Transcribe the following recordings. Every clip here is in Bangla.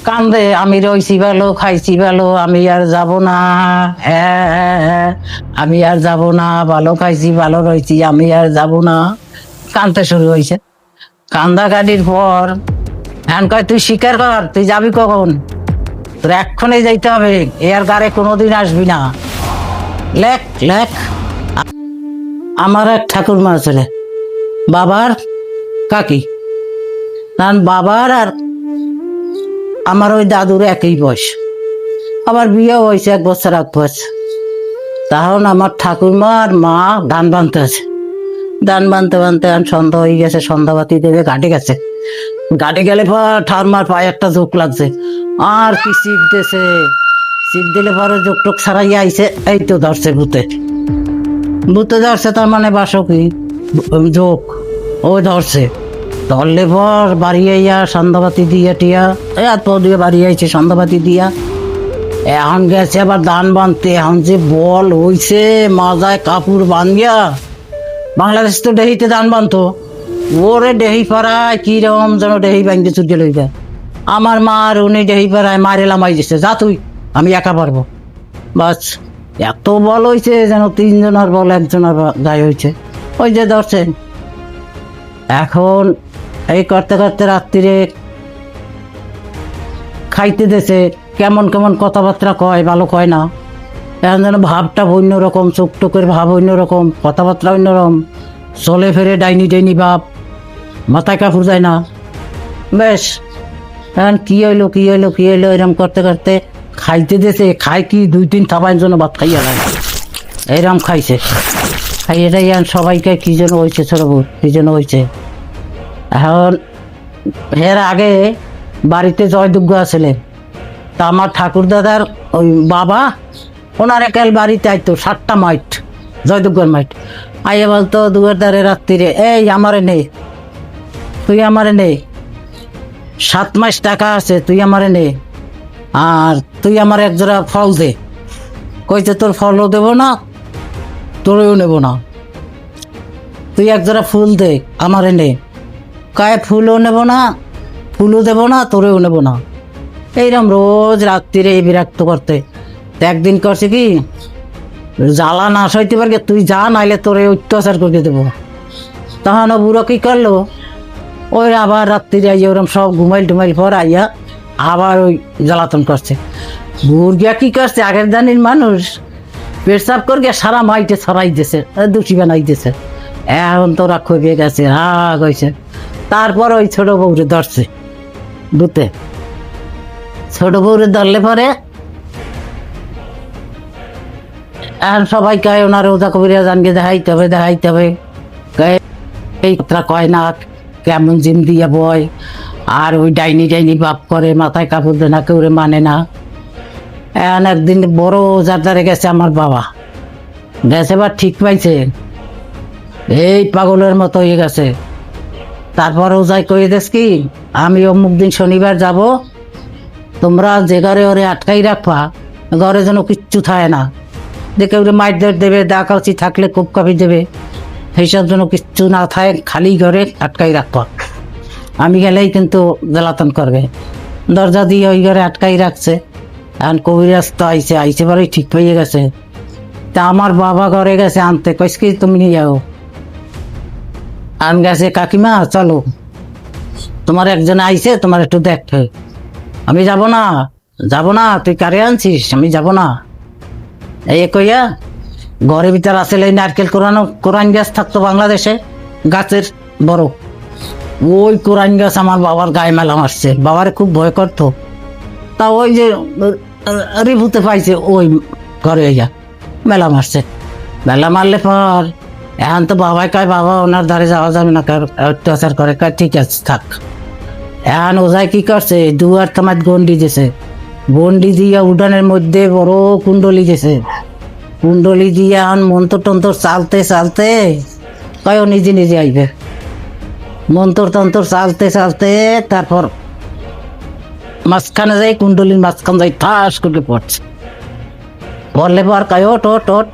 কান্দে, আমি রইছি ভালো, খাইছি ভালো, আমি আর যাব না। হ্যাঁ হ্যাঁ হ্যাঁ, আমি আর যাব না, ভালো খাইছি ভালো রইছি, আমি আর যাব না। কান্দতে শুরু হয়েছে। কান্দা কাটির পর এখন কয় তুই স্বীকার কর, তুই যাবি কখন? তোর এক্ষণে যাইতে হবে, এ আর গাড়ি কোনোদিন আসবি না। লেখ লেখ। আমার এক ঠাকুরমা ছেলে, বাবার কাকি, কারণ বাবার আর আমার ওই দাদুর একই বয়স। আবার বিয়ে হয়েছে 1 বছর 1 বছর। তখন আমার ঠাকুরমা আর মা ধান বানতে আছে। ধান বানতে বানতে এখন সন্ধ্যা হয়ে গেছে, সন্ধ্যাবাতি দেবে, ঘাটে গেছে। ঘাটে গেলে পর ঠাকুরমার পায়ে একটা জোক লাগছে, আর কি চিপ দিছে। চিপ দিলে পরে জোক টোক ছাড়াইয়া আইছে, এই তো ধরছে ভূতে। ভূতে ধরছে, তার মানে বাসকি জোক, ওই ধরছে। ধরলে পর বাড়ি আইয়া সন্ধ্যাবাতি দিয়া টিয়া এত দিয়ে বাড়ি আইছে সন্ধ্যাবাতি দিয়া। এখন গেছে আবার ধান বানতে। এখন যে বল হইছে, মাজায় কাপড় বান্ধিয়া, বাংলাদেশ তো ডেহিতে ধান বানতো, ওরে ডেহি পাড়ায় কিরম যেন ডেহি বাঙ্গি চুরিয়ে লই যায়। আমার মার উনি ডেহি পাড়ায় মারে লামাই দিছে, যা তুই, আমি একা পারবো। বাস, এত বল হইছে যেন 3 জনের বল 1 জনের গায়ে হয়েছে। ওই যে ধরছেন। এখন এই করতে করতে রাত্রিরে খাইতে দেছে, কেমন কেমন কথাবার্তা কয়, ভালো কয় না। এখন যেন ভাবটা অন্যরকম, চোখ টোকের ভাব অন্যরকম, কথাবার্তা অন্যরকম, চলে ফেরে ডাইনি ডাইনি ভাব, মাথায় কাপড় যায় না। বেশ, এখন কি হইলো কি হইলো কি হইলো এরকম করতে করতে খাইতে দেছে। খাই কি 2-3 থাবাইন জন্য ভাত খাইয়া লাগে, এরম খাইছে। খাইয়ে টাইয়া সবাইকে কি যেন হয়েছে, ছোট বউ কি যেন হয়েছে। এখন এর আগে বাড়িতে জয়দুর্গ আসলে, তা আমার ঠাকুর দাদার ওই বাবা, ওনার একাল বাড়িতে আইতো 7টা মাইট, জয়দুর্গর মাইট। আইয়া বলতো দুয়ার দ্বারে রাত্রিরে, এই আমারে নে, তুই আমারে নে, 7 মাস টাকা আছে, তুই আমারে নে, আর তুই আমার 1 জোড়া ফল দে। কইতে তোর ফলও দেবো না, তোরেও নেব না, তুই 1 জোড়া ফুল দে, আমারে নে। কায় ফুলও নেব না, ফুলও দেবো না, তোরেও নেব না। এইরকম রোজ রাত্রিরে বিরক্ত করতে। তো একদিন করছে কি, জ্বালা না সইতে পারবে, তুই যা, নাইলে তোরে অত্যাচার করে দেবো। তখন ও বুড়ো কি করলো, ওই আবার রাত্রিরে আইয়া ওরম সব ঘুমাইল টুমাইল পর আইয়া আবার ওই জ্বালাতন করছে। বুড়িয়া কি করছে, আগের দিনের মানুষ পেশাব করে সারা মাইটে ছড়াই দিয়েছে, দোষী বানাই দিয়েছে। এখন তোরা খবিয়ে গেছে, রাগ হয়েছে। তারপর ওই ছোট বউরে ধরছে ভূতে। ছোট বউরে ধরলে পরে এখন সবাই কয় ওনার ওজা কবিরা জানকে দেখাইতে হবে, দেখাইতে হবে। এই কথা কয় না, কেমন জিম দিয়ে বয়, আর ওই ডাইনি ডাইনি বাপ করে, মাথায় কাপড় দেয় না, কেউ মানে না। এখন একদিন বড় ওজার দ্বারে গেছে আমার বাবা, গেছে বা ঠিক পাইছে, এই পাগলের মতো হয়ে গেছে। তারপর ওজাই কয়ে দেশ কি, আমি অমুক দিন শনিবার যাব, তোমরা যে ঘরে ওরে আটকাই রাখবা, ঘরে যেন কিচ্ছু থাকে না, যে কেউ মাইট দেবে, ডাকাউচি থাকলে কোপ কাপি দেবে, সেইসব যেন কিচ্ছু না থাকে, খালি ঘরে আটকাই রাখবা। আমি গেলেই কিন্তু জ্বালাতন করবে। দরজা দিয়ে ওই ঘরে আটকাই রাখছে। এখন কবিরাজ তো আইছে, আইছে পরেই ঠিক পেয়ে গেছে। তা আমার বাবা ঘরে গেছে আনতে, কইস কি তুমি নিয়ে যাও। আন গেছে, কাকিমা চলো, তোমার একজন আইছে, তোমার একটু দেখতে। আমি যাব না, যাব না, তুই কারে আনছিস, আমি যাব না। এই কইয়া ঘরের ভিতর আসলে নারকেল কোরআন গাছ থাকতো বাংলাদেশে, গাছের বড়, ওই কোরআন গাছ আমার বাবার গায়ে মেলা মারছে। বাবারে খুব ভয় করতো। তা ওই যে রিভুতে পাইছে, ওই ঘরে ইয়া মেলা মারছে। মেলা মারলে পর এখন তো বাবাই কয়, বাবা ওনার ধারে যাওয়া যাবে না, অত্যাচার করে। কয় ঠিক আছে থাক। এখন ওজাই কি করছে, দুয়ার তামাত গন্ডি দিয়েছে, গন্ডি দিয়া উঠানের মধ্যে বড় কুণ্ডলি দিয়েছে। কুণ্ডলি দিয়ে এখন মন্ত্র টন্তর চালতে চালতে কয় ও নিজে নিজে আইবে। মন্ত্র তন্ত্র চালতে চালতে তারপর মাঝখানে যাই, কুণ্ডলির মাঝখানে যাই ঠাস করে পড়ছে। পড়লে পর কয় ওট ওট ওট,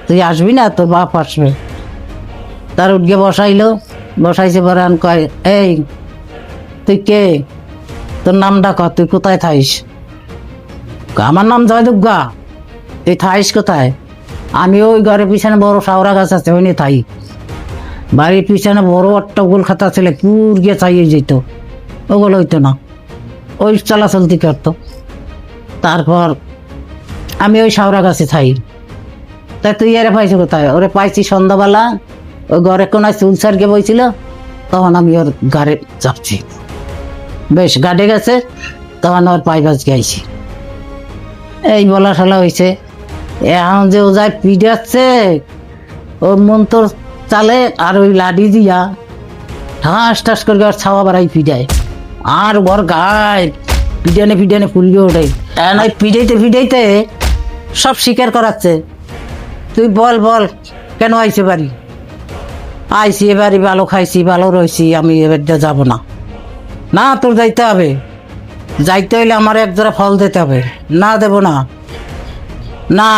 তুই আসবি না, তোর বাপ আসবে। তার উঠকে বসাইলো, বসাইছে পরে কয়, এই তুই কে? তোর নামটা ক, তুই কোথায় থাইস? আমার নাম জয়দুর্গা। তুই থাইস কোথায়? আমি ওই ঘরের পিছনে বড় শাওরা গাছ আছে, ওই নিয়ে থাই। বাড়ির পিছনে বড় একটা গোল খাতা ছিল, কুর গিয়ে চাইয়ে যেত, ওগুলো হইতো না, ওই চলাচলতি করতো। তারপর আমি ওই শাওরা গাছে থাই। তাই তুই এরে পাইছি কোথায়? ওরে পাইছি সন্ধ্যাবেলা, ওই ঘরে কোনায় চুল সারকে বইছিল, তখন আমি ওর গাড়ি চাপছি, বেশ গাড়ে গেছে, তখন ওর পাই বাজ গাইছি। এই বলা ঠলা হয়েছে। এখন যে ও যায় পিড়াচ্ছে, ওর মন তোর চালে, আর ওই লাডি দিয়া ঠাস ঠাস করে ওর ছাওয়া বাড়াই পিড়ায়, আর ওর গায়ে পিডানে পিডানে ফুলবে ওঠে। এখন ওই পিড়াইতে পিড়াইতে সব স্বীকার করাচ্ছে। তুই বল বল কেন আইছে বাড়ি? আইসি এবারই, ভালো খাইছি, ভালো রয়েছি, আমি এবারটা যাব না। না, তোর যাইতে হবে। যাইতে হইলে আমার এক জোড়া ফল দিতে হবে। না, দেব না। না,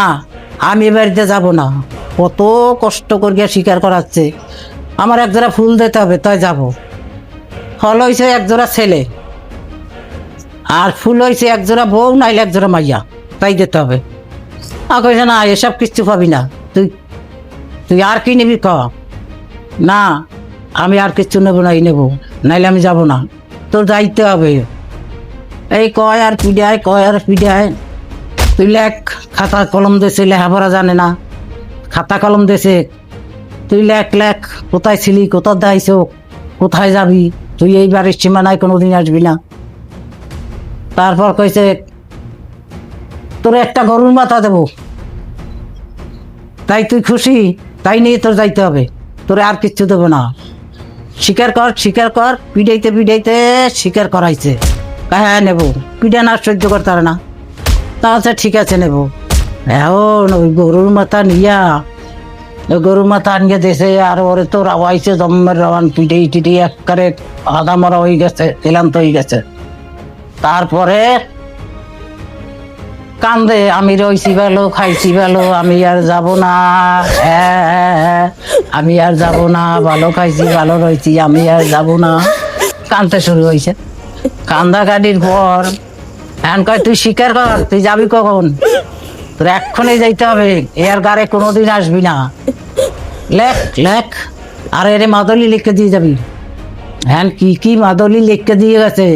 আমি এবারিতে যাব না। কত কষ্ট করিয়া স্বীকার করাচ্ছে, আমার এক জোড়া ফুল দিতে হবে, তাই যাব। ফল হয়েছে এক জোড়া ছেলে, আর ফুল হয়েছে এক জোড়া বউ, নাইলে এক জোড়া মাইয়া, তাই দিতে হবে। কইছে না, এসব কিচ্ছু পাবি না, তুই তুই আর কি নিবি ক? না, আমি আর কিচ্ছু নেবো না, এই নেবো, নাইলে আমি যাব না। তোর যাইতে হবে। এই কয় আর পিডায়, কয় আর পিডায়। তুই লেখ, খাতা কলম দেশে, লেখাপড়া জানে না, খাতা কলম দেশে, তুই লেখ লেখ, কোথায় ছিলি, কোথায় দাইছ, কোথায় যাবি, তুই এই বাড়ির সীমানায় কোনোদিন আসবি না। তারপর কইছে, তোর একটা গরুর মাথা দেবো, তাই তুই খুশি? তাই নিয়ে তোর যাইতে হবে, তোর আর কিচ্ছু দেবো না। স্বীকার কর, স্বীকার কর। পিডাইতে পিডাইতে স্বীকার করাইছে। হ্যাঁ নেবো, পিডান আর সহ্য করতে পারে না। তাহলে ঠিক আছে নেবো। এখন ওই গরুর মাথা নিয়া, ওই গরুর মাথা আনিয়ে দেশে, আর ওরে তো রাওয়াইছে জম্মের রাওয়ান, পিটেই টিটেই একবারে আধা মরা হয়ে গেছে, ক্লান্ত হয়ে গেছে। তারপরে কান্দে, আমি রইছি ভালো, খাইছি ভালো, আমি আর যাব না। হ্যাঁ, আমি আর যাব না, ভালো খাইছি, ভালো রয়েছি, আমি আর যাব না। কান্দতে শুরু হয়েছে। কান্দা কাটির পর এখন কয়, তুই স্বীকার কর, তুই যাবি কখন? তোর এক্ষণে যাইতে হবে, এর গাড়ে কোনোদিন আসবি না। লেখ লেখ, আর এর মাদলি লিখে দিয়ে যাবি। হ্যাঁ, কি কি মাদলি লিখে দিয়ে গেছে,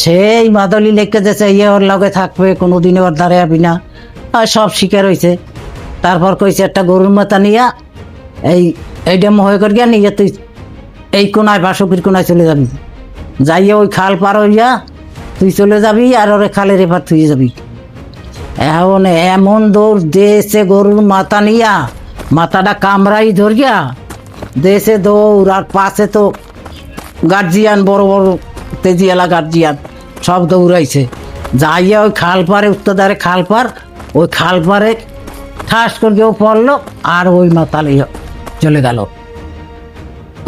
সেই মাদলি লিখে দিয়েছে, ইয়ে ওর লগে থাকবে, কোনোদিন ওর দ্বারে যাবি না। আর সব স্বীকার হয়েছে। তারপর কইছে, একটা গরুর মাথা নিয়া এইটা মহে করিয়া নিয়ে তুই এই কোনায়, বাসকির কোনায় চলে যাবি, যাইয়া ওই খাল পার হইয়া তুই চলে যাবি, আর ওরে খালের এবার তুই যাবি। এখন এমন দৌড় দেশে গরুর মাথা নিয়া, মাথাটা কামড়াই ধরিয়া দেশে দৌড়, আর পাশে তো গার্জিয়ান, বড় বড় তেজিয়ালা গার্জিয়ান সব দৌড়াইছে। যাইয়া ওই খাল পারে, উত্তরধারে খাল পার, ওই খাল পারে ঠাস করে ও পড়লো, আর ওই মাতালে চলে গেল।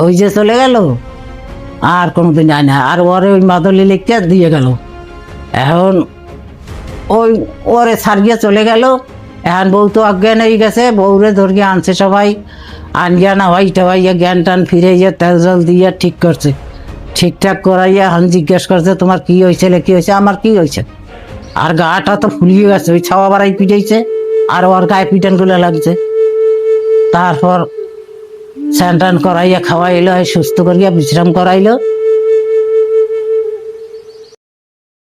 ওই যে চলে গেল, আর কোনোদিন যায় না। আর ওরে ওই মাদলি লিখতে দিয়ে গেল। এখন ওই ওরে ছাড়িয়ে চলে গেল। এখন বউ তো অজ্ঞান হয়ে গেছে, বউরে ধরিয়ে আনছে সবাই, আনগিয়া না হয় টাইয়া জ্ঞান টান ফিরে গিয়ে তেল জল দিয়ে ঠিক করছে। ঠিকঠাক করাইয়া এখন জিজ্ঞেস করছে, তোমার কি হয়েছে, কি হয়েছে? আমার কি হয়েছে? আর গাটা তো ফুলিয়ে গেছে, ওই ছাওয়া বাড়াই পিটাইছে, আর ওর গায়ে পিটানগুলো লাগছে। তারপর স্যান টান করাইয়া খাওয়াইলো, সুস্থ করিয়া বিশ্রাম করাইলো।